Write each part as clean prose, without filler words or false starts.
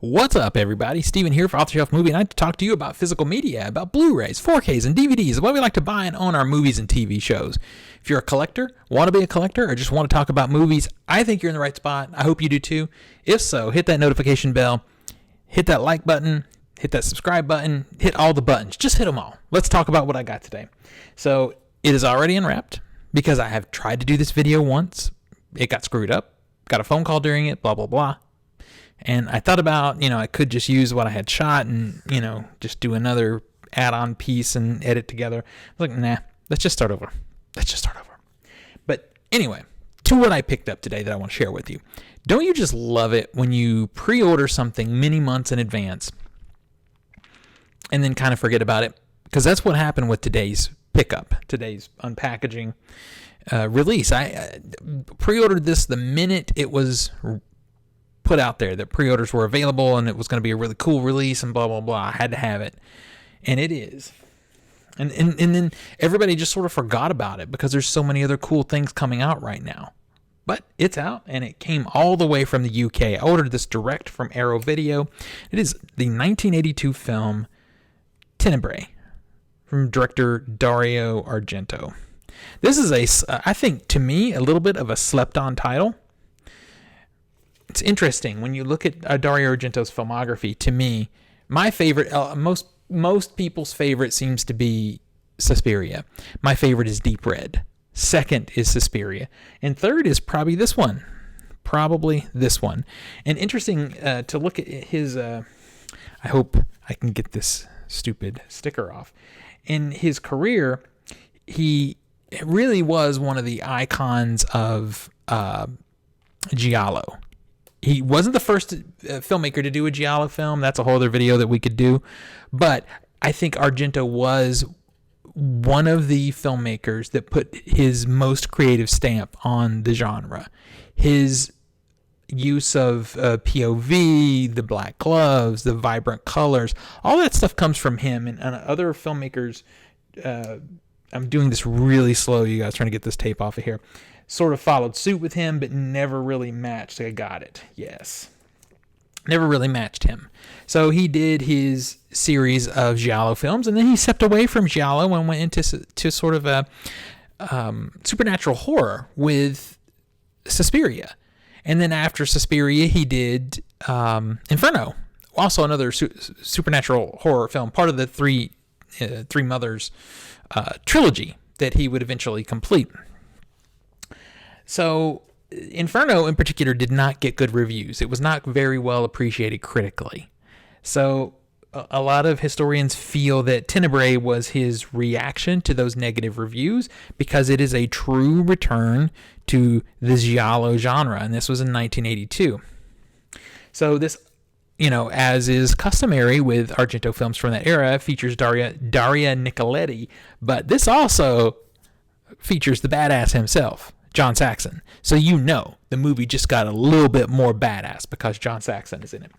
What's up, everybody? Steven here for Off the Shelf Movie Night to talk to you about physical media, about Blu-rays, 4Ks, and DVDs, what we like to buy and own our movies and TV shows. If you're a collector, want to be a collector, or just want to talk about movies, I think you're in the right spot. I hope you do too. If so, hit that notification bell, hit that like button, hit that subscribe button, hit all the buttons. Just hit them all. Let's talk about what I got today. So it is already unwrapped because I have tried to do this video once. It got screwed up. Got a phone call during it, blah, blah, blah. And I thought about, I could just use what I had shot and, just do another add-on piece and edit together. I was like, nah, let's just start over. But anyway, to what I picked up today that I want to share with you. Don't you just love it when you pre-order something many months in advance and then kind of forget about it? Because that's what happened with today's pickup, today's unpackaging release. I pre-ordered this the minute it was put out there that pre-orders were available and it was going to be a really cool release and blah, blah, blah. I had to have it. And it is. And then everybody just sort of forgot about it because there's so many other cool things coming out right now. But it's out and it came all the way from the UK. I ordered this direct from Arrow Video. It is the 1982 film Tenebrae from director Dario Argento. This is I think to me, a little bit of a slept-on title. It's interesting when you look at Dario Argento's filmography. To me, my favorite, most people's favorite seems to be Suspiria. My favorite is Deep Red. Second is Suspiria. And third is probably this one. And interesting to look at his, I hope I can get this stupid sticker off. In his career, he really was one of the icons of Giallo. He wasn't the first filmmaker to do a Giallo film. That's a whole other video that we could do. But I think Argento was one of the filmmakers that put his most creative stamp on the genre. His use of POV, the black gloves, the vibrant colors, all that stuff comes from him. And other filmmakers, I'm doing this really slow, you guys, trying to get this tape off of here, sort of followed suit with him, but never really matched. I got it. Yes. Never really matched him. So he did his series of Giallo films, and then he stepped away from Giallo and went into sort of a supernatural horror with Suspiria. And then after Suspiria, he did Inferno, also another supernatural horror film, part of the Three Mothers trilogy that he would eventually complete. So Inferno in particular did not get good reviews. It was not very well appreciated critically. So a lot of historians feel that Tenebrae was his reaction to those negative reviews because it is a true return to the Giallo genre, and this was in 1982. So this, as is customary with Argento films from that era, features Daria Nicoletti, but this also features the badass himself, John Saxon. So the movie just got a little bit more badass because John Saxon is in it.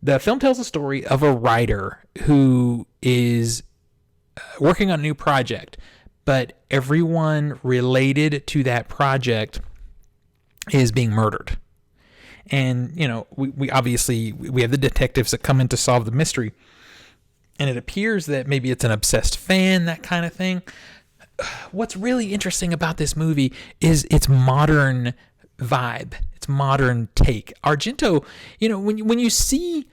The film tells the story of a writer who is working on a new project, but everyone related to that project is being murdered. And, we obviously have the detectives that come in to solve the mystery. And it appears that maybe it's an obsessed fan, that kind of thing. What's really interesting about this movie is its modern vibe, its modern take. Argento, when you see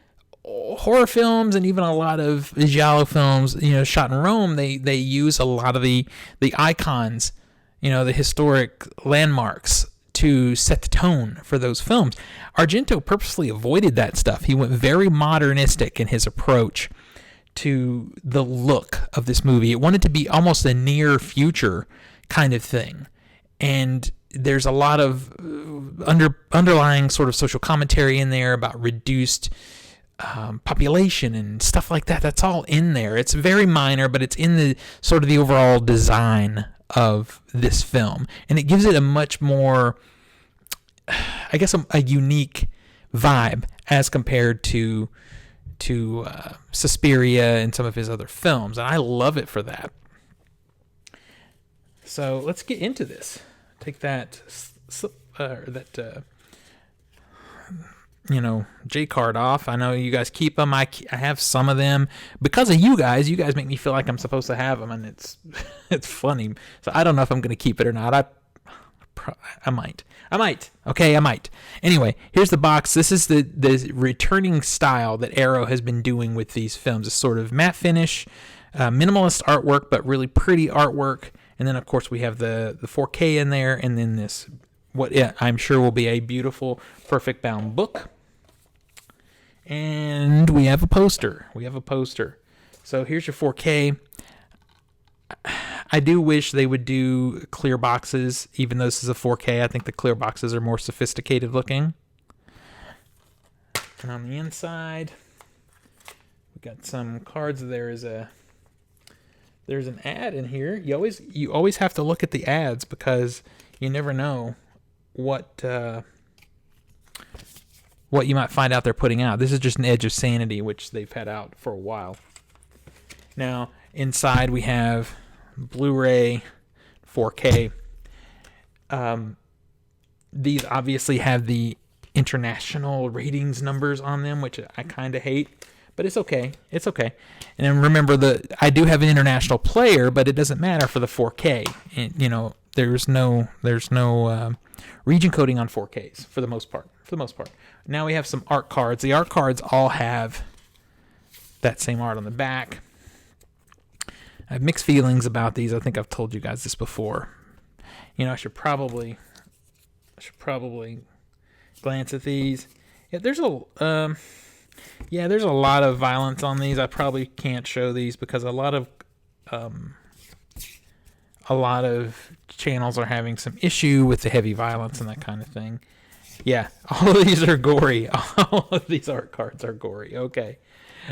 horror films and even a lot of Giallo films, shot in Rome, they use a lot of the icons, the historic landmarks to set the tone for those films. Argento purposely avoided that stuff. He went very modernistic in his approach to the look of this movie. It wanted to be almost a near future kind of thing. And there's a lot of underlying sort of social commentary in there about reduced population and stuff like that. That's all in there. It's very minor, but it's in the sort of the overall design of this film. And it gives it a much more, I guess, a unique vibe as compared to Suspiria and some of his other films, and I love it for that. So let's get into this. Take that J-card off. I know you guys keep them. I have some of them because of you guys. You guys make me feel like I'm supposed to have them, and it's it's funny. So I don't know if I'm going to keep it or not. I might. Okay, I might. Anyway, here's the box. This is the returning style that Arrow has been doing with these films. A sort of matte finish, minimalist artwork, but really pretty artwork. And then, of course, we have the 4K in there, and then this, I'm sure will be a beautiful, perfect bound book. And we have a poster. So here's your 4K. I do wish they would do clear boxes, even though this is a 4K. I think the clear boxes are more sophisticated looking. And on the inside, we got some cards. There's an ad in here. You always have to look at the ads because you never know what you might find out they're putting out. This is just an Edge of Sanity, which they've had out for a while. Now, inside we have Blu-ray, 4K. These obviously have the international ratings numbers on them, which I kind of hate, but it's okay. And then remember, I do have an international player, but it doesn't matter for the 4K. And, there's no region coding on 4Ks for the most part. Now we have some art cards. The art cards all have that same art on the back. I have mixed feelings about these. I think I've told you guys this before. I should probably glance at these. Yeah, there's a lot of violence on these. I probably can't show these because a lot of channels are having some issue with the heavy violence and that kind of thing. Yeah, all of these are gory. All of these art cards are gory. Okay.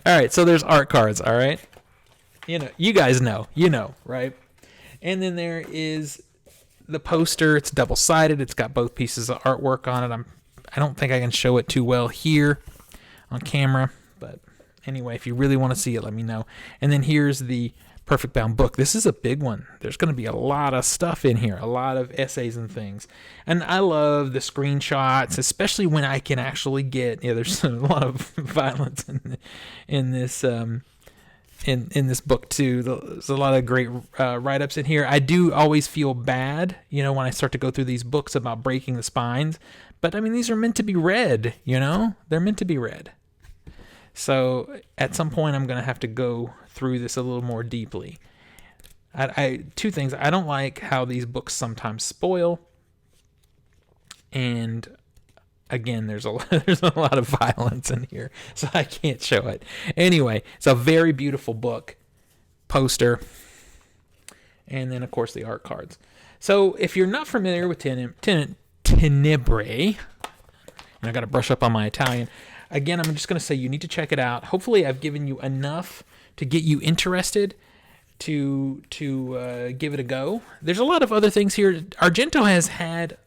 All right, so there's art cards, all right? You guys know, right? And then there is the poster. It's double-sided. It's got both pieces of artwork on it. I don't think I can show it too well here on camera, but anyway, if you really want to see it, let me know. And then here's the perfect bound book. This is a big one. There's going to be a lot of stuff in here, a lot of essays and things. And I love the screenshots, especially when I can actually get, there's a lot of violence in this in this book too. There's a lot of great write-ups in here. I do always feel bad, when I start to go through these books about breaking the spines, but I mean, these are meant to be read, they're meant to be read. So at some point I'm going to have to go through this a little more deeply. Two things. I don't like how these books sometimes spoil, and again, there's a lot of violence in here, so I can't show it. Anyway, it's a very beautiful book, poster, and then, of course, the art cards. So if you're not familiar with Tenebrae, and I got to brush up on my Italian, again, I'm just going to say you need to check it out. Hopefully, I've given you enough to get you interested to give it a go. There's a lot of other things here. Argento has had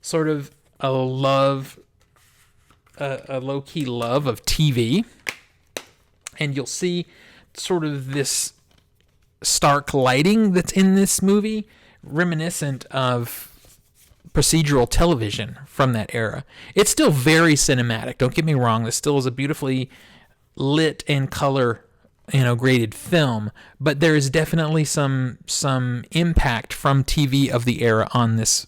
sort of a low-key love of TV, and you'll see sort of this stark lighting that's in this movie, reminiscent of procedural television from that era. It's still very cinematic, don't get me wrong. This still is a beautifully lit and color graded film, but there is definitely some impact from TV of the era on this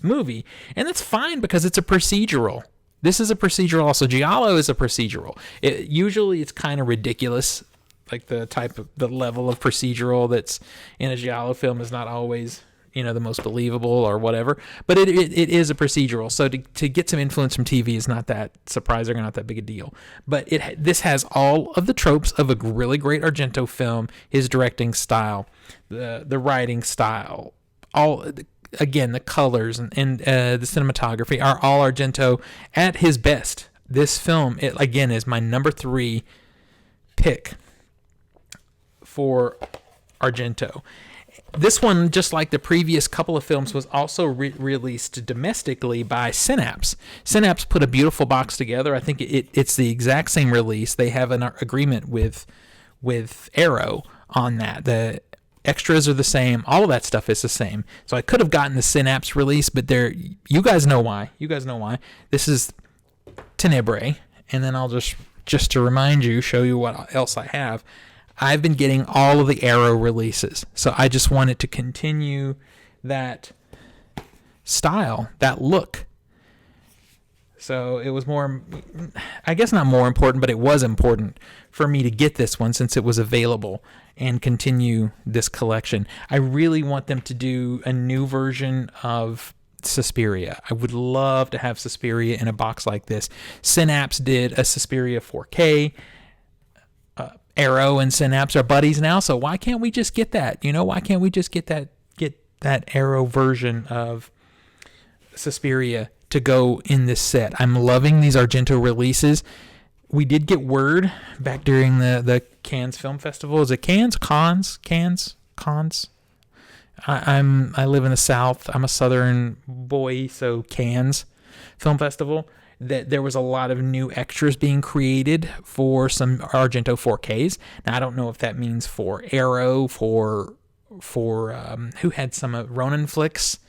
movie, and that's fine because it's a procedural. This is a procedural also. Giallo is a procedural. Usually it's kind of ridiculous, like the level of procedural that's in a Giallo film is not always the most believable or whatever, but it is a procedural. So to get some influence from TV is not that surprising or not that big a deal. But this has all of the tropes of a really great Argento film, his directing style, the writing style, again, the colors and the cinematography are all Argento at his best. This film, again, is my number 3 pick for Argento. This one, just like the previous couple of films, was also released domestically by Synapse. Synapse put a beautiful box together. I think it's the exact same release. They have an agreement with Arrow on that. The extras are the same. All of that stuff is the same. So I could have gotten the Synapse release, but you guys know why. This is Tenebrae, and then I'll just to remind you, show you what else I have. I've been getting all of the Arrow releases, so I just wanted to continue that style, that look. So it was more, I guess not more important, but it was important for me to get this one since it was available and continue this collection. I really want them to do a new version of Suspiria. I would love to have Suspiria in a box like this. Synapse did a Suspiria 4K. Arrow and Synapse are buddies now, so why can't we just get that? Why can't we just get that Arrow version of Suspiria to go in this set? I'm loving these Argento releases. We did get word back during the Cannes Film Festival. Is it Cannes? Cannes? I live in the South. I'm a Southern boy, so Cannes Film Festival. That there was a lot of new extras being created for some Argento 4Ks. Now I don't know if that means for Arrow, for who had some Ronin Flicks,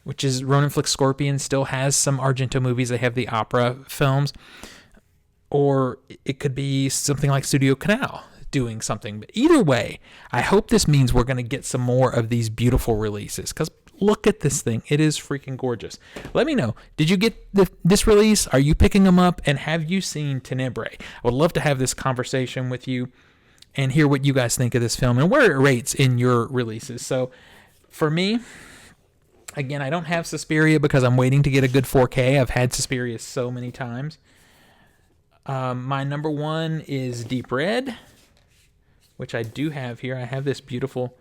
which is Ronin Flicks Scorpion still has some Argento movies. They have the opera films, or it could be something like Studio Canal doing something. But either way, I hope this means we're going to get some more of these beautiful releases, because look at this thing. It is freaking gorgeous. Let me know. Did you get this release? Are you picking them up? And have you seen Tenebrae? I would love to have this conversation with you and hear what you guys think of this film and where it rates in your releases. So for me, again, I don't have Suspiria because I'm waiting to get a good 4K. I've had Suspiria so many times. My number one is Deep Red, which I do have here. I have this beautiful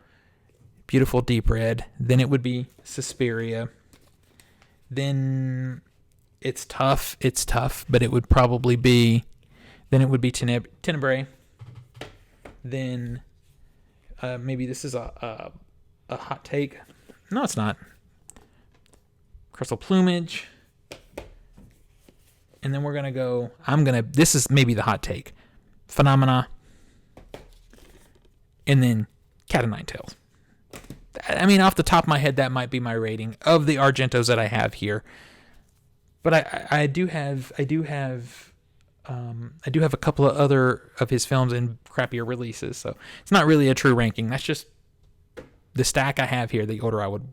Deep Red. Then it would be Suspiria. Then it's tough, but it would probably be, then it would be Tenebrae. Then maybe this is a hot take. No, it's not. Crystal Plumage. And then we're going to go, this is maybe the hot take. Phenomena. And then Cat o' Nine Tails. I mean, off the top of my head, that might be my rating of the Argentos that I have here. But I do have a couple of other of his films in crappier releases, so it's not really a true ranking. That's just the stack I have here, the order I would,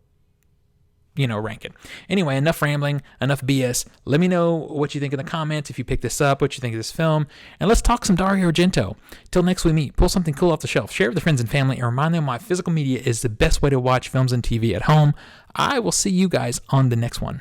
rank it. Anyway, enough rambling, enough BS. Let me know what you think in the comments, if you pick this up, what you think of this film, and let's talk some Dario Argento. Till next we meet, pull something cool off the shelf, share it with friends and family, and remind them why physical media is the best way to watch films and TV at home. I will see you guys on the next one.